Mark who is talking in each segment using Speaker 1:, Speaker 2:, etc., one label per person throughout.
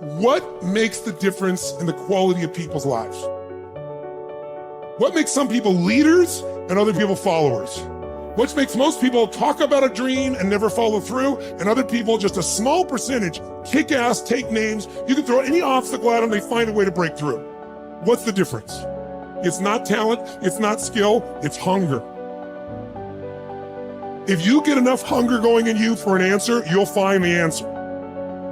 Speaker 1: What makes the difference in the quality of people's lives? What makes some people leaders and other people followers? What makes most people talk about a dream and never follow through, and other people, just a small percentage, kick ass, take names. You can throw any obstacle at them, they find a way to break through. What's the difference? It's not talent, it's not skill, it's hunger. If you get enough hunger going in you for an answer, you'll find the answer.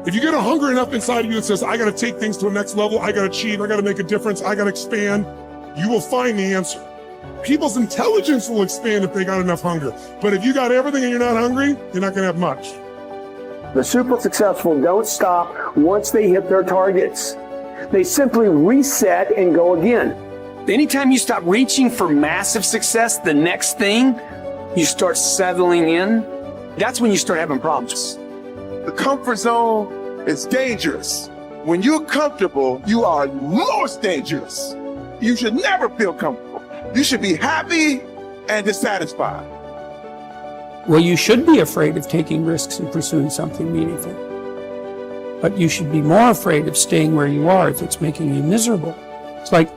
Speaker 1: If you get a hunger enough inside of you that says, I gotta take things to a next level, I gotta achieve, I gotta make a difference, I gotta expand, you will find the answer. People's intelligence will expand if they got enough hunger. But if you got everything and you're not hungry, you're not gonna have much.
Speaker 2: The super successful don't stop once they hit their targets. They simply reset and go again.
Speaker 3: Anytime you stop reaching for massive success, the next thing, you start settling in, that's when you start having problems.
Speaker 4: The comfort zone is dangerous. When you're comfortable, you are most dangerous. You should never feel comfortable. You should be happy and dissatisfied.
Speaker 5: Well, you should be afraid of taking risks and pursuing something meaningful. But you should be more afraid of staying where you are if it's making you miserable. It's like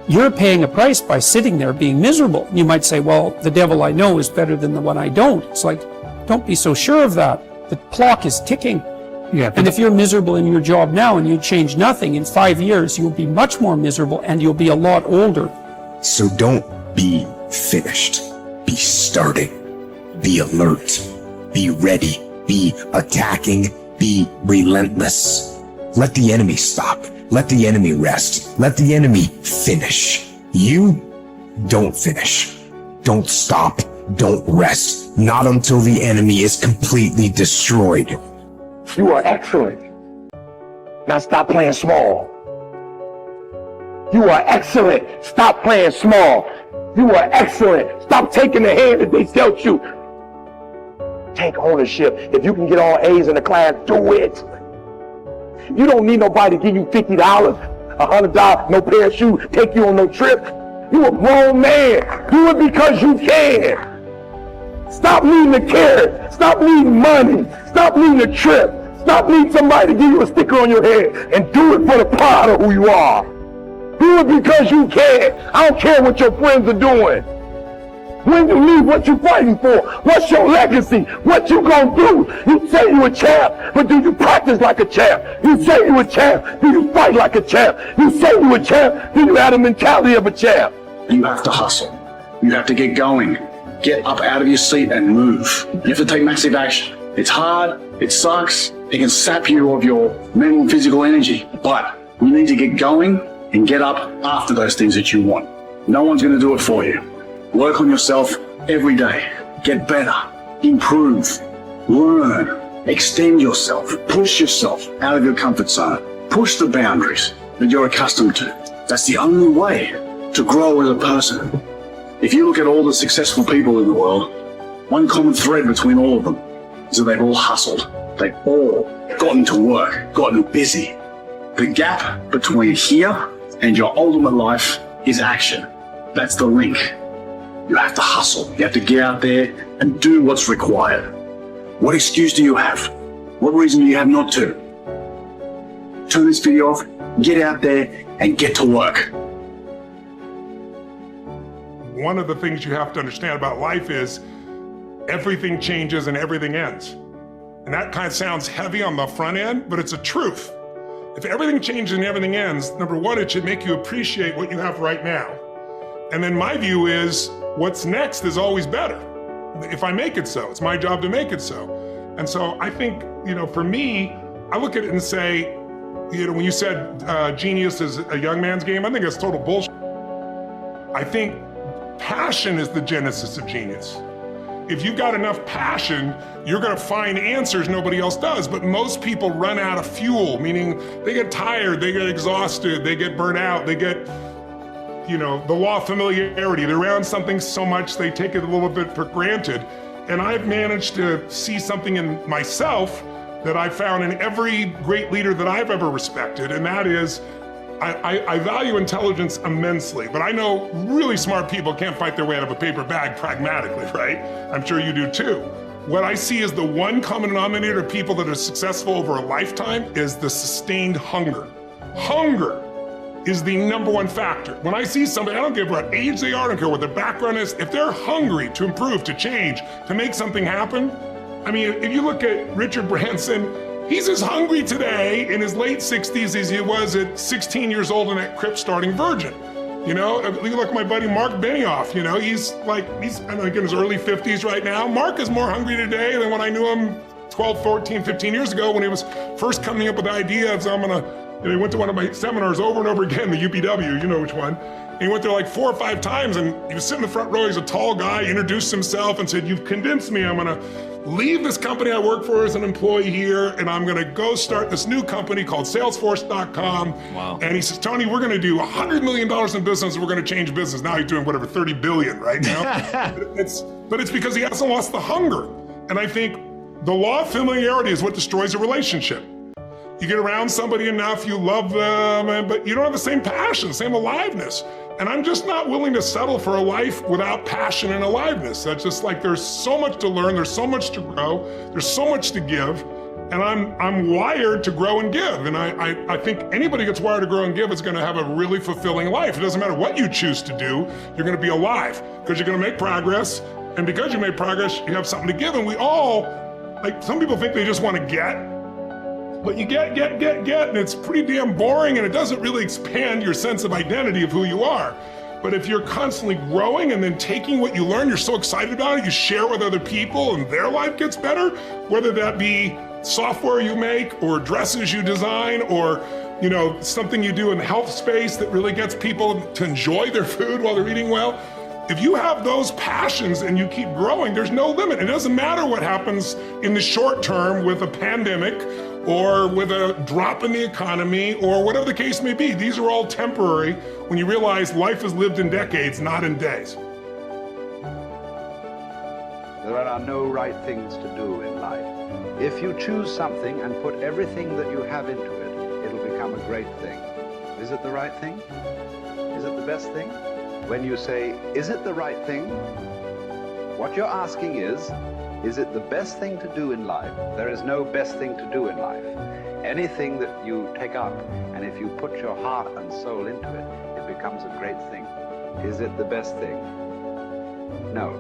Speaker 5: you're paying a price by sitting there being miserable. You might say, well, the devil I know is better than the one I don't. It's like, don't be so sure of that. The clock is ticking.
Speaker 6: Yeah,
Speaker 5: and if you're miserable in your job now and you change nothing, in 5 years, you'll be much more miserable and you'll be a lot older.
Speaker 6: So don't be finished. Be starting. Be alert. Be ready. Be attacking. Be relentless. Let the enemy stop. Let the enemy rest. Let the enemy finish. You don't finish. Don't stop. Don't rest. Not until the enemy is completely destroyed.
Speaker 2: You are excellent. Now stop playing small. You are excellent. Stop playing small. You are excellent. Stop taking the hand that they dealt you. Take ownership. If you can get all A's in the class, do it. You don't need nobody to give you $50, $100, no pair of shoes, take you on no trip. You a grown man. Do it because you can. Stop needing a carrot. Stop needing money. Stop needing a trip. Stop needing somebody to give you a sticker on your head, and do it for the pride of who you are. Do it because you can. I don't care what your friends are doing. When you leave, what you fighting for? What's your legacy? What you gonna do? You say you a champ, but do you practice like a champ? You say you a champ, do you fight like a champ? You say you a champ, do you have the mentality of a champ?
Speaker 7: You have to hustle. You have to get going. Get up out of your seat and move. You have to take massive action. It's hard, it sucks, it can sap you of your mental and physical energy, but you need to get going and get up after those things that you want. No one's gonna do it for you. Work on yourself every day. Get better, improve, learn, extend yourself, push yourself out of your comfort zone. Push the boundaries that you're accustomed to. That's the only way to grow as a person. If you look at all the successful people in the world, one common thread between all of them is that they've all hustled. They've all gotten to work, gotten busy. The gap between here and your ultimate life is action. That's the link. You have to hustle. You have to get out there and do what's required. What excuse do you have? What reason do you have not to? Turn this video off, get out there and get to work.
Speaker 1: One of the things you have to understand about life is everything changes and everything ends. And that kind of sounds heavy on the front end, but it's a truth. If everything changes and everything ends, number one, it should make you appreciate what you have right now. And then my view is, what's next is always better. If I make it so, it's my job to make it so. And so I think, for me, I look at it and say, when you said genius is a young man's game, I think that's total bullshit. I think passion is the genesis of genius. If you've got enough passion, you're gonna find answers nobody else does, but most people run out of fuel, meaning they get tired, they get exhausted, they get burnt out, they get, the law of familiarity. They're around something so much they take it a little bit for granted. And I've managed to see something in myself that I found in every great leader that I've ever respected, and that is, I value intelligence immensely, but I know really smart people can't fight their way out of a paper bag pragmatically, right? I'm sure you do too. What I see as the one common denominator of people that are successful over a lifetime is the sustained hunger. Hunger is the number one factor. When I see somebody, I don't care what age they are, I don't care what their background is, if they're hungry to improve, to change, to make something happen. I mean, if you look at Richard Branson, he's as hungry today in his late 60s as he was at 16 years old in that crypt starting Virgin. You know, you look at my buddy Mark Benioff, you know, he's I think in his early 50s right now. Mark is more hungry today than when I knew him 12, 14, 15 years ago when he was first coming up with the idea of, he went to one of my seminars over and over again, the UPW, you know which one. And he went there like 4 or 5 times and he was sitting in the front row, he's a tall guy, introduced himself and said, "You've convinced me, I'm gonna leave this company I work for as an employee here and I'm gonna go start this new company called Salesforce.com.
Speaker 8: Wow.
Speaker 1: And he says, "Tony, we're gonna do $100 million in business and we're gonna change business." Now he's doing whatever, 30 billion right now. but it's because he hasn't lost the hunger. And I think the law of familiarity is what destroys a relationship. You get around somebody enough, you love them, but you don't have the same passion, same aliveness. And I'm just not willing to settle for a life without passion and aliveness. That's just like, there's so much to learn, there's so much to grow, there's so much to give, and I'm wired to grow and give. And I think anybody who gets wired to grow and give is gonna have a really fulfilling life. It doesn't matter what you choose to do, you're gonna be alive, because you're gonna make progress, and because you made progress, you have something to give. And we all, like, some people think they just wanna get, but you get, and it's pretty damn boring, and it doesn't really expand your sense of identity of who you are. But if you're constantly growing and then taking what you learn, you're so excited about it, you share with other people and their life gets better, whether that be software you make or dresses you design or, you know, something you do in the health space that really gets people to enjoy their food while they're eating well. If you have those passions and you keep growing, there's no limit. It doesn't matter what happens in the short term with a pandemic or with a drop in the economy or whatever the case may be. These are all temporary when you realize life is lived in decades, not in days.
Speaker 9: There are no right things to do in life. If you choose something and put everything that you have into it, it'll become a great thing. Is it the right thing? Is it the best thing? When you say, is it the right thing? What you're asking is it the best thing to do in life? There is no best thing to do in life. Anything that you take up, and if you put your heart and soul into it, it becomes a great thing. Is it the best thing? No.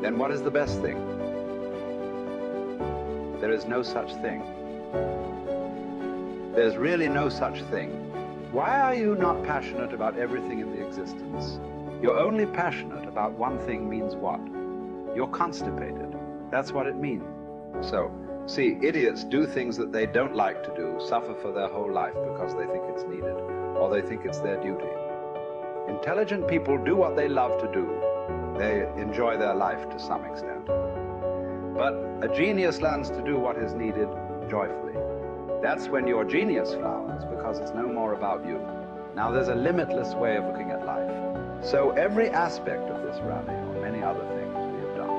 Speaker 9: Then what is the best thing? There is no such thing. There's really no such thing. Why are you not passionate about everything in the existence? You're only passionate about one thing means what? You're constipated. That's what it means. So, see, idiots do things that they don't like to do, suffer for their whole life because they think it's needed, or they think it's their duty. Intelligent people do what they love to do. They enjoy their life to some extent. But a genius learns to do what is needed joyfully. That's when your genius flowers, because it's no more about you. Now there's a limitless way of looking at life. So every aspect of this rally, or many other things we have done,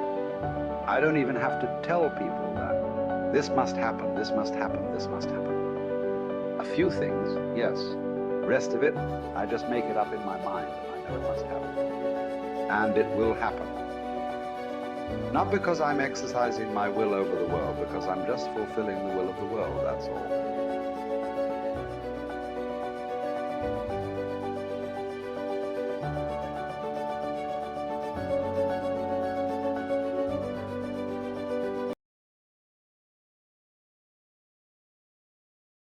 Speaker 9: I don't even have to tell people that this must happen, this must happen, this must happen. A few things, yes. The rest of it, I just make it up in my mind. I know it must happen. And it will happen. Not because I'm exercising my will over the world, because I'm just fulfilling the will of the world, that's all.